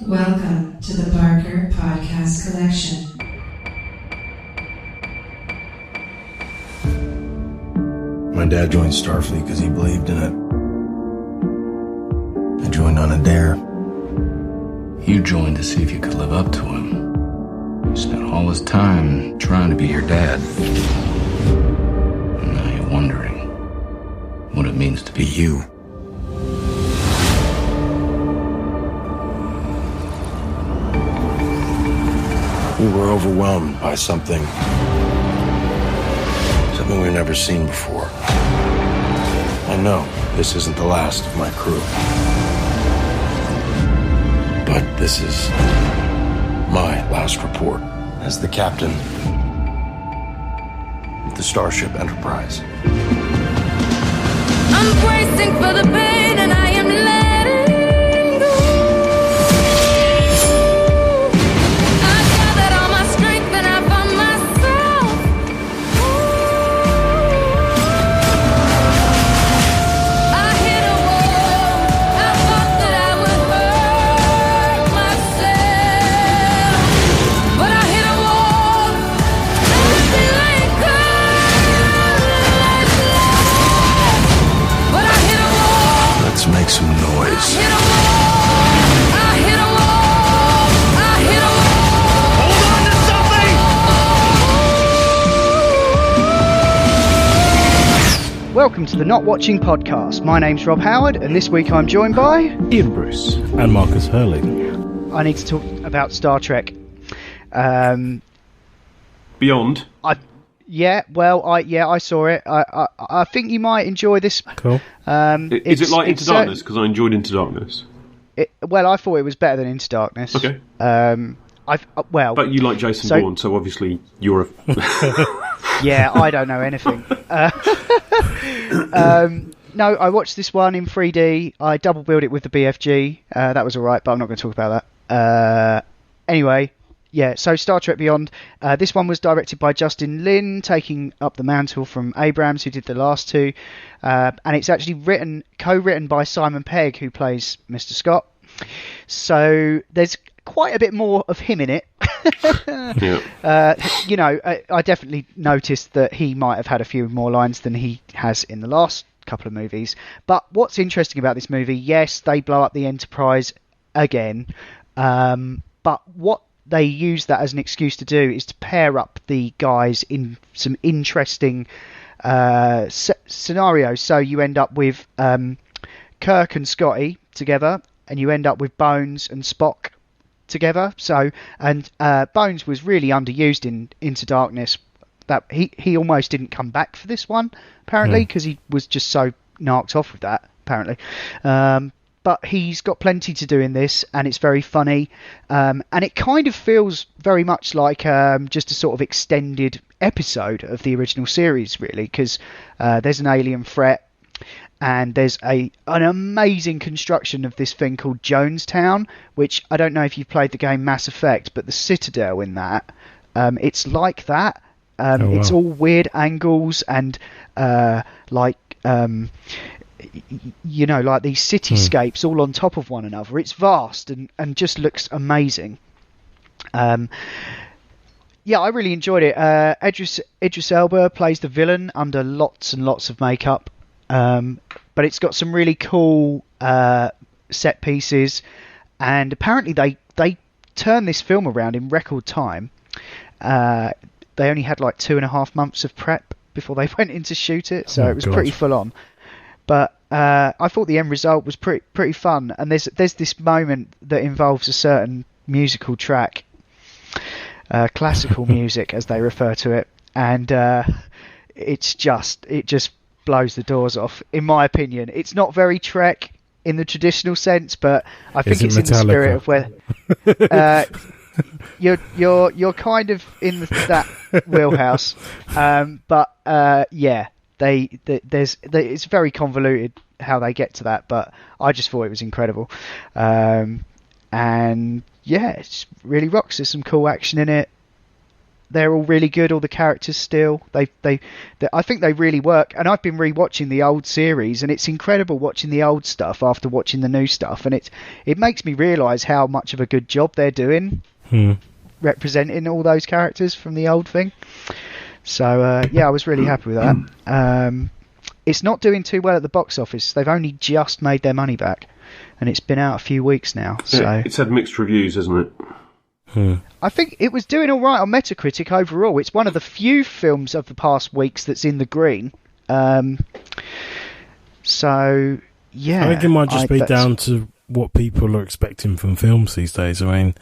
Welcome to the Barker Podcast Collection. My dad joined Starfleet because he believed in it. I joined on a dare. You joined to see if you could live up to him. You spent all this time trying to be your dad. And now you're wondering what it means to be you. We were overwhelmed by something we've never seen before. I know this isn't the last of my crew, but this is my last report as the captain of the Starship Enterprise. I'm bracing for the pain and I am letting go. I gathered all my strength and I found myself. I hit a wall. I thought that I would hurt myself, but I hit a wall. Nothing like but I hit a wall. Let's make some noise. I hit a wall. I hit a wall. I hit a wall. Hold on to something. Welcome to the Not Watching Podcast. My name's Rob Howard, and this week I'm joined by... Ian Bruce and Marcus Hurley. I need to talk about Star Trek. Beyond? I saw it. I think you might enjoy this. Cool. Is it like Into Darkness? Because I enjoyed Into Darkness. I thought it was better than Into Darkness. Okay. But you like Jason Bourne, so obviously you're a... Yeah, I don't know anything. No, I watched this one in 3D. I double billed it with the BFG. That was alright, but I'm not going to talk about that. Anyway, yeah, so Star Trek Beyond. This one was directed by Justin Lin, taking up the mantle from Abrams, who did the last two. And it's actually co-written by Simon Pegg, who plays Mr. Scott. So there's quite a bit more of him in it. Yeah. I definitely noticed that he might have had a few more lines than he has in the last couple of movies. But what's interesting about this movie, yes, they blow up the Enterprise again. But what they use that as an excuse to do is to pair up the guys in some interesting scenarios. So you end up with Kirk and Scotty together, and you end up with Bones and Spock together. And Bones was really underused in Into Darkness. That he almost didn't come back for this one, apparently, because he was just so narked off with that, apparently. But he's got plenty to do in this, and it's very funny. And it kind of feels very much like just a sort of extended episode of the original series, really, because there's an alien threat, and there's an amazing construction of this thing called Jonestown, which I don't know if you've played the game Mass Effect, but the Citadel in that, it's like that. It's all weird angles and like these cityscapes all on top of one another. It's vast and just looks amazing. I really enjoyed it. Idris Elba plays the villain under lots and lots of makeup. But it's got some really cool set pieces, and apparently they turned this film around in record time. They only had like 2.5 months of prep before they went in to shoot it, so it was pretty full on. But I thought the end result was pretty fun, and there's this moment that involves a certain musical track, classical music as they refer to it, and it just blows the doors off, in my opinion. It's not very Trek in the traditional sense, but I think it's in the spirit of where you're kind of in that wheelhouse. It's very convoluted how they get to that, but I just thought it was incredible. And yeah, it really rocks. There's some cool action in it. they're all really good. All the characters still, I think they really work. And I've been rewatching the old series, and it's incredible watching the old stuff after watching the new stuff, and it makes me realise how much of a good job they're doing representing all those characters from the old thing. So I was really happy with that. It's not doing too well at the box office. They've only just made their money back, and it's been out a few weeks now. So it's had mixed reviews, hasn't it? I think it was doing all right on Metacritic overall. It's one of the few films of the past weeks that's in the green. So, yeah. I think it might just be down to what people are expecting from films these days. I mean,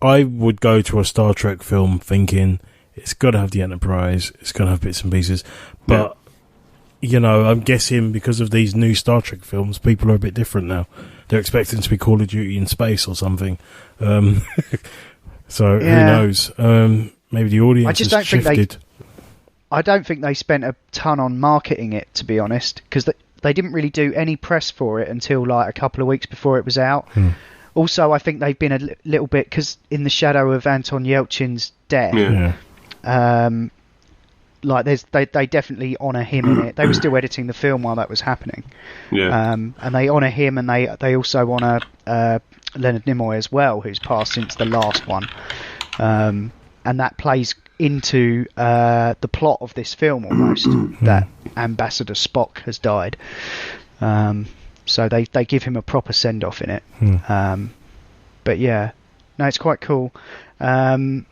I would go to a Star Trek film thinking it's got to have the Enterprise, it's going to have bits and pieces. But, I'm guessing because of these new Star Trek films, people are a bit different now. They're expecting to be Call of Duty in space or something. So who knows? Maybe the audience has shifted. I don't think they spent a ton on marketing it, to be honest, because they didn't really do any press for it until like a couple of weeks before it was out. Also, I think they've been a little bit, because in the shadow of Anton Yelchin's death, they definitely honour him in it. They were still editing the film while that was happening, and they honour him, and they also honour Leonard Nimoy as well, who's passed since the last one, and that plays into the plot of this film almost, that Ambassador Spock has died. So they give him a proper send off in it. But yeah, no, it's quite cool. There's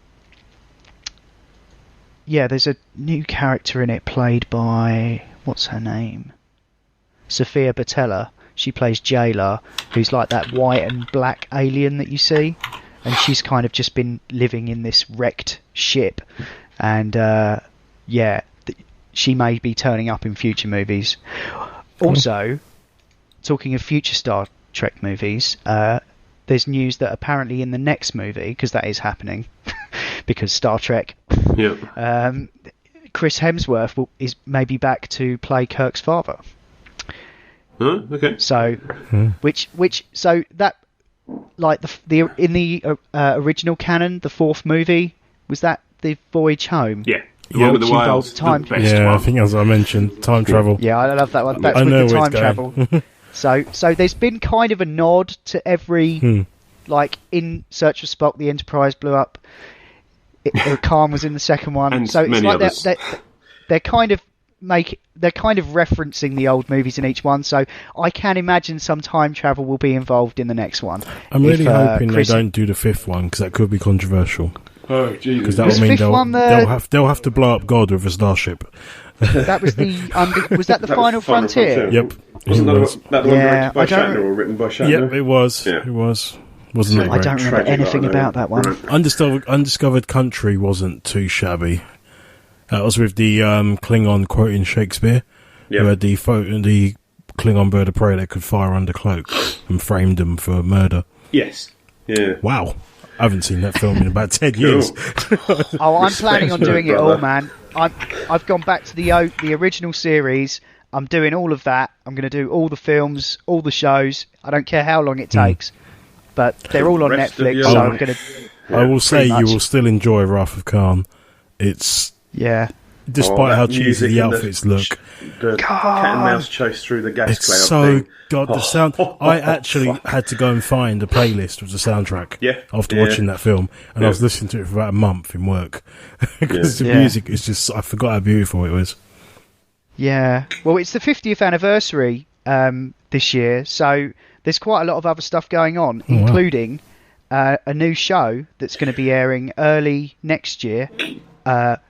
a new character in it played by, what's her name? Sophia Botella. She plays Jayla, who's like that white and black alien that you see. And she's kind of just been living in this wrecked ship. And, she may be turning up in future movies. Also, talking of future Star Trek movies, there's news that apparently in the next movie, because that is happening, because Star Trek, Chris Hemsworth is maybe back to play Kirk's father. Okay. So, so that, like in the original canon, the fourth movie, was that the Voyage Home? Yeah. The one with the whales. Time. I think as I mentioned, time travel. Yeah, I love that one. That's with the time travel. So there's been kind of a nod to every, like in Search for Spock, the Enterprise blew up. Khan was in the second one, and so it's like they're kind of referencing the old movies in each one. So I can imagine some time travel will be involved in the next one. I'm really hoping they don't do the fifth one, because that could be controversial. Oh, Jesus! Because that would mean they'll have to blow up God with a starship. That was was that the Final Frontier? Yep. Wasn't that the one directed by Shatner or written by Shatner? Yep, it was. Yeah. It was. Wasn't it? I don't remember anything about that one. Right. Undiscovered Country wasn't too shabby. That was with the Klingon quoting Shakespeare, who had the Klingon bird of prey that could fire under cloak and framed them for murder. Yes. Yeah. Wow. I haven't seen that film in about 10 years. I'm planning on doing it all, man. I've gone back to the original series. I'm doing all of that. I'm going to do all the films, all the shows. I don't care how long it takes, but they're all on Netflix. So I'm going to. I will say you will still enjoy Wrath of Khan. It's despite how cheesy the outfits look. The cat and mouse chase through the gas cloud. It's so the sound. I actually had to go and find a playlist of the soundtrack after watching that film, and I was listening to it for about a month in work because the music is just. I forgot how beautiful it was. Yeah, well, it's the 50th anniversary this year, so there's quite a lot of other stuff going on, including a new show that's going to be airing early next year.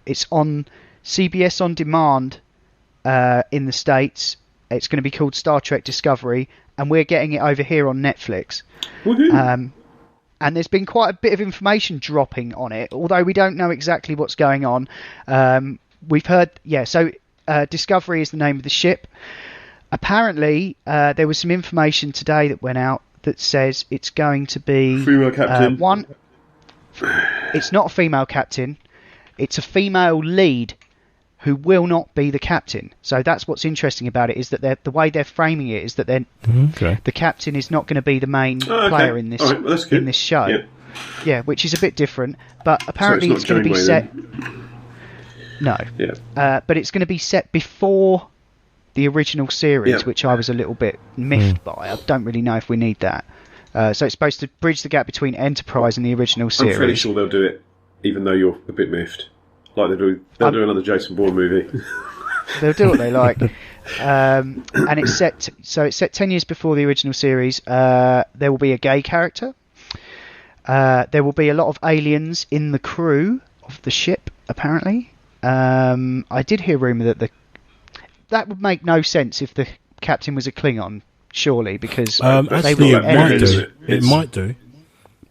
It's on CBS On Demand in the States. It's going to be called Star Trek Discovery, and we're getting it over here on Netflix. And there's been quite a bit of information dropping on it, although we don't know exactly what's going on. We've heard, so Discovery is the name of the ship. Apparently, there was some information today that went out that says it's going to be female captain. It's not a female captain. It's a female lead who will not be the captain. So that's what's interesting about it, is that the way they're framing it is that the captain is not going to be the main player in this in this show. Yeah, which is a bit different, but apparently So it's going to be set. No. Yeah. But it's going to be set before the original series, Yeah. which I was a little bit miffed by. I don't really know if we need that. So it's supposed to bridge the gap between Enterprise and the original series. I'm fairly sure they'll do it, even though you're a bit miffed. Like they'll do another Jason Bourne movie. They'll do what they like. And it's set 10 years before the original series. There will be a gay character. There will be a lot of aliens in the crew of the ship, apparently. I did hear rumour that would make no sense if the captain was a Klingon, surely, because actually were enemies. It might do.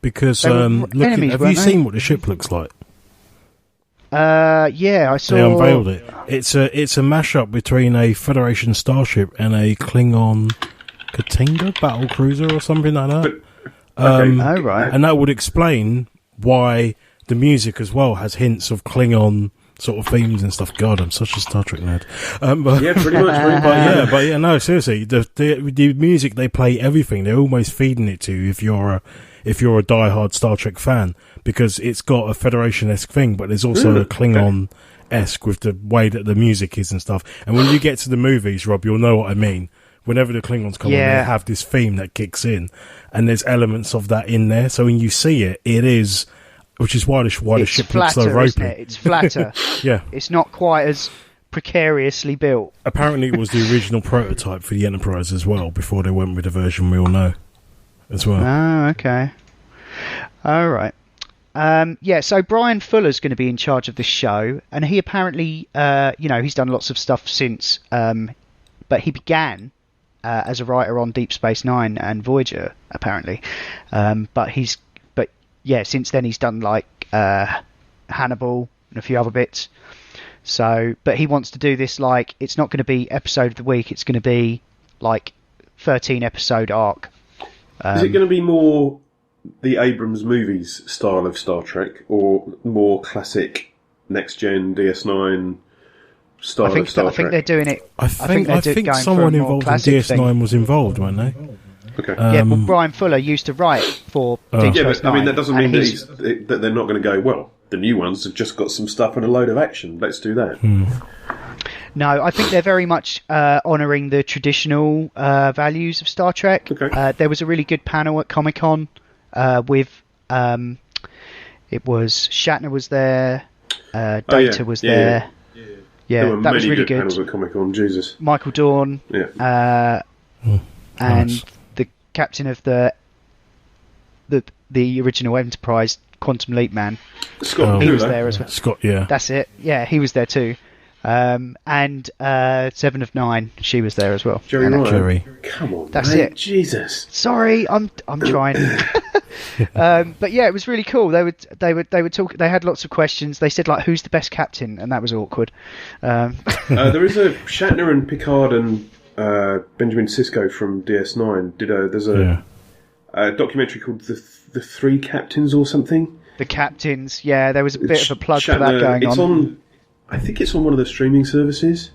Because enemies, have weren't you they? seen what the ship looks like? Yeah, I saw. They unveiled it. It's a mashup between a Federation starship and a Klingon Katinga battle cruiser or something like that. Oh, right. And that would explain why the music as well has hints of Klingon sort of themes and stuff. God, I'm such a Star Trek nerd. Yeah, pretty much. But yeah, no, seriously, the music they play, everything they're almost feeding it to you if you're a diehard Star Trek fan, because it's got a Federation-esque thing, but there's also a Klingon-esque with the way that the music is and stuff. And when you get to the movies, Rob, you'll know what I mean. Whenever the Klingons come on, they have this theme that kicks in, and there's elements of that in there. So when you see it, it is, which is why the ship looks so ropey. Isn't it? It's flatter. Yeah. It's not quite as precariously built. Apparently, it was the original prototype for the Enterprise as well, before they went with the version we all know as well. Oh, okay. All right. So Brian Fuller's going to be in charge of this show, and he apparently, he's done lots of stuff since, but he began as a writer on Deep Space Nine and Voyager, apparently. Since then he's done like Hannibal and a few other bits. So, but he wants to do this like, it's not going to be episode of the week, it's going to be like 13 episode arc. Is it going to be more the Abrams movies style of Star Trek, or more classic next gen DS9 style of Star Trek? I think they're doing it. I think someone involved in DS9 was involved, weren't they? Okay. Well, Brian Fuller used to write for Deep Space Nine. I mean, that doesn't mean that they're not going to go, well, the new ones have just got some stuff and a load of action. Let's do that. No, I think they're very much honouring the traditional values of Star Trek. Okay. There was a really good panel at Comic-Con with... it was... Shatner was there, Data was there. Yeah, that was really good. Panels at Comic-Con, Jesus. Michael Dorn. Yeah. And Nice. the captain of the original Enterprise, Quantum Leap man. Scott, he was there as well. Scott, yeah. That's it. Yeah, he was there too. And Seven of Nine, she was there as well. Jerry Ryan. Jerry. Come on, That's mate. it. Jesus. Sorry, I'm trying. But yeah, it was really cool. They would talk. They had lots of questions. They said like, "Who's the best captain?" And that was awkward. There is a Shatner and Picard and Benjamin Sisko from DS9 there's a documentary called the Three Captains or something. The captains. Yeah, there was a bit of a plug for that going it's on. I think it's on one of the streaming services.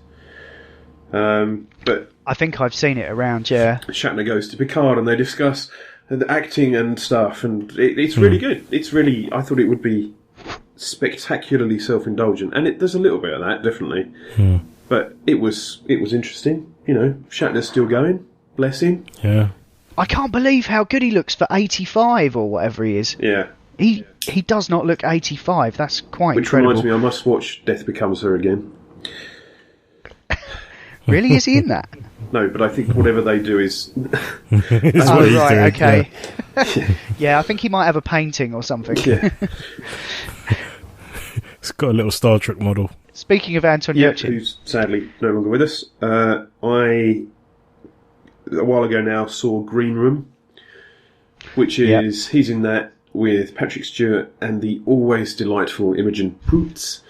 But I think I've seen it around. Yeah. Shatner goes to Picard and they discuss the acting and stuff, and it's really good. It's really, I thought it would be spectacularly self-indulgent, and there's a little bit of that, definitely. But it was interesting. You know, Shatner's still going. Bless him. Yeah. I can't believe how good he looks for 85 or whatever he is. Yeah. He does not look 85. That's quite Which incredible. reminds me, I must watch Death Becomes Her again. Really, is he in that? No, but I think whatever they do is... It's what he's doing, okay. Yeah, I think he might have a painting or something. Yeah. It's got a little Star Trek model. Speaking of Anton Yeah, Yelchin, who's sadly no longer with us. I, a while ago now, saw Green Room, which is, he's in that with Patrick Stewart and the always delightful Imogen Poots.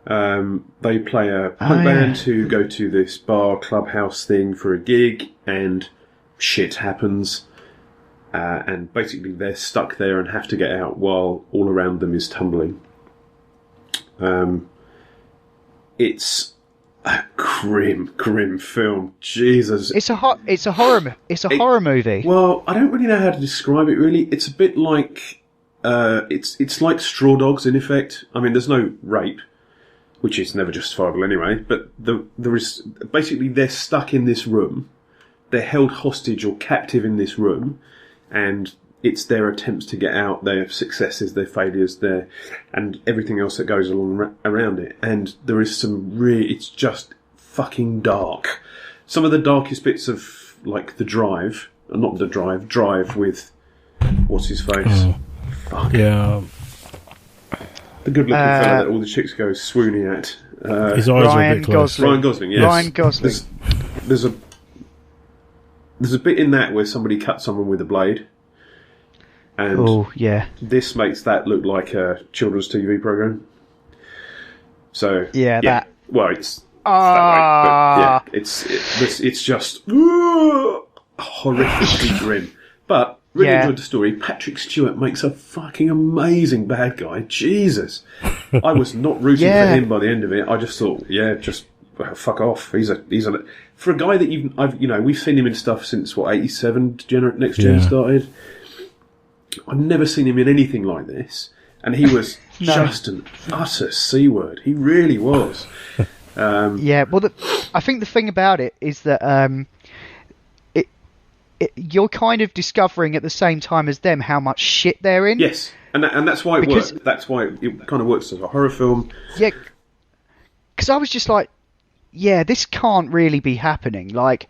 They play a punk band who go to this bar clubhouse thing for a gig, and shit happens. And basically they're stuck there and have to get out while all around them is tumbling. It's a grim film. Jesus. it's a horror movie. Well, I don't really know how to describe it, really. It's a bit like it's like Straw Dogs in effect. I mean, there's no rape, which is never justifiable anyway. But there is basically they're stuck in this room. They're held hostage or captive in this room, and it's their attempts to get out, their successes, their failures, and everything else that goes along around it. And there is it's just fucking dark. Some of the darkest bits of, like, Drive with, what's his face? Oh. Fuck. Yeah. The good-looking fella that all the chicks go swooning at. His eyes are a bit close. Ryan Gosling, yes. Ryan Gosling. There's a bit in that where somebody cuts someone with a blade. And this makes that look like a children's TV program. So that. Well, it's that way, but it's just horrifically grim. But really enjoyed the story. Patrick Stewart makes a fucking amazing bad guy. Jesus, I was not rooting for him by the end of it. I just thought, fuck off. He's a for a guy that we've seen him in stuff since 87 Next Gen started. I've never seen him in anything like this, and he was just an utter C-word. He really was. I think the thing about it is that you're kind of discovering at the same time as them how much shit they're in. Yes, and that's why it worked. That's why it kind of works as a horror film. Yeah, because I was just like, this can't really be happening. Like,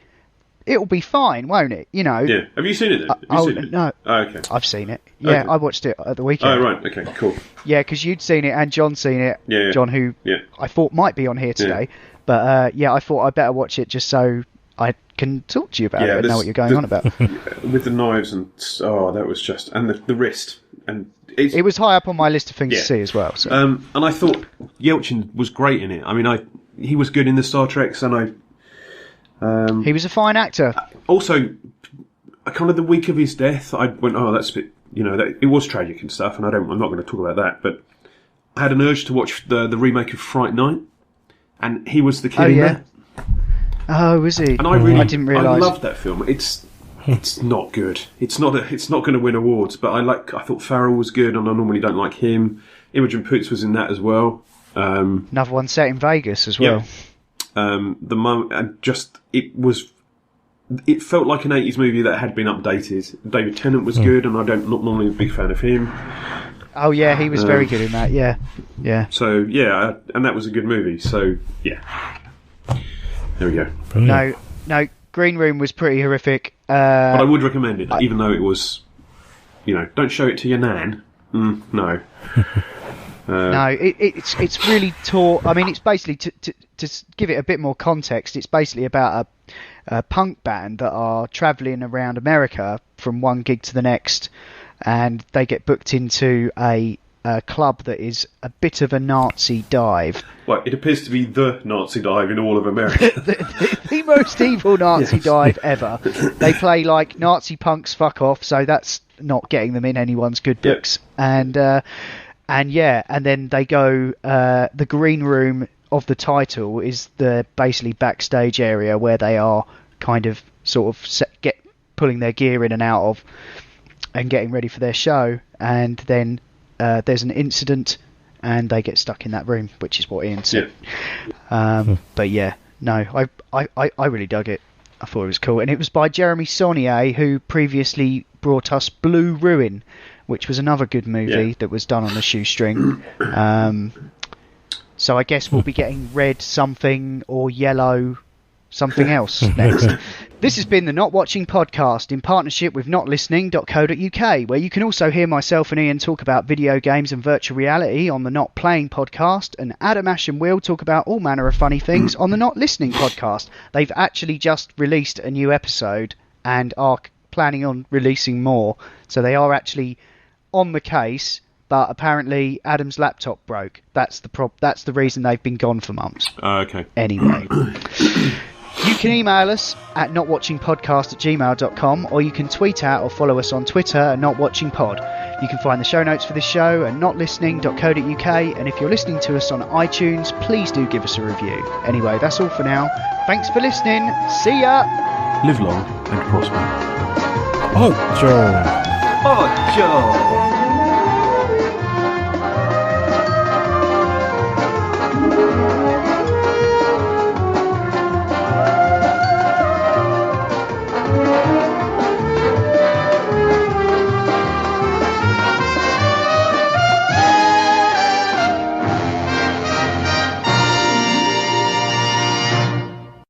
it'll be fine, won't it? You know. Yeah. Have you seen it then? Have you seen it? No. Oh, okay. I've seen it. Yeah, okay. I watched it at the weekend. Oh, right. Okay, cool. Yeah, because you'd seen it and John's seen it. Yeah. John, who I thought might be on here today. Yeah. But, I thought I'd better watch it just so I can talk to you about it and know what you're going on about. With the knives and... Oh, that was just... And the wrist. And it was high up on my list of things to see as well. So. And I thought Yelchin was great in it. I mean, he was good in the Star Treks, and he was a fine actor. Also, kind of the week of his death, I went, that's a bit, it was tragic and stuff, and I'm not going to talk about that, but I had an urge to watch the remake of Fright Night, and he was the kid in that. Oh, was he? And I didn't realise. I loved that film. It's not good. It's not going to win awards, but I thought Farrell was good, and I normally don't like him. Imogen Poots was in that as well. Another one set in Vegas as well. It felt like an 80s movie that had been updated. David Tennant was good, and not normally a big fan of him. Oh yeah, he was very good in that. Yeah. So and that was a good movie. So there we go. Brilliant. No, Green Room was pretty horrific. But I would recommend it, even though it was, don't show it to your nan. No. No, it's really taught. I mean, it's basically to give it a bit more context. It's basically about a punk band that are travelling around America from one gig to the next, and they get booked into a club that is a bit of a Nazi dive. Well, it appears to be the Nazi dive in all of America. the most evil Nazi dive ever. They play like Nazi punks fuck off, so that's not getting them in anyone's good books. Yeah. And then they go. The green room of the title is the basically backstage area where they are kind of sort of pulling their gear in and out of, and getting ready for their show. And then there's an incident, and they get stuck in that room, which is what Ian said. Yeah. But no, I really dug it. I thought it was cool, and it was by Jeremy Saulnier, who previously brought us Blue Ruin, which was another good movie that was done on a shoestring. So I guess we'll be getting red something or yellow something else next. This has been the Not Watching Podcast in partnership with notlistening.co.uk, where you can also hear myself and Ian talk about video games and virtual reality on the Not Playing Podcast, and Adam, Ash and Will talk about all manner of funny things on the Not Listening Podcast. They've actually just released a new episode and are planning on releasing more, so they are actually on the case, but apparently Adam's laptop broke. That's the reason they've been gone for months. Okay. Anyway, you can email us at notwatchingpodcast@gmail.com, or you can tweet out or follow us on Twitter at notwatchingpod. You can find the show notes for this show at notlistening.co.uk, and if you're listening to us on iTunes, please do give us a review. Anyway, that's all for now. Thanks for listening. See ya! Live long and prosper. Oh, Joe. Oh, Joe.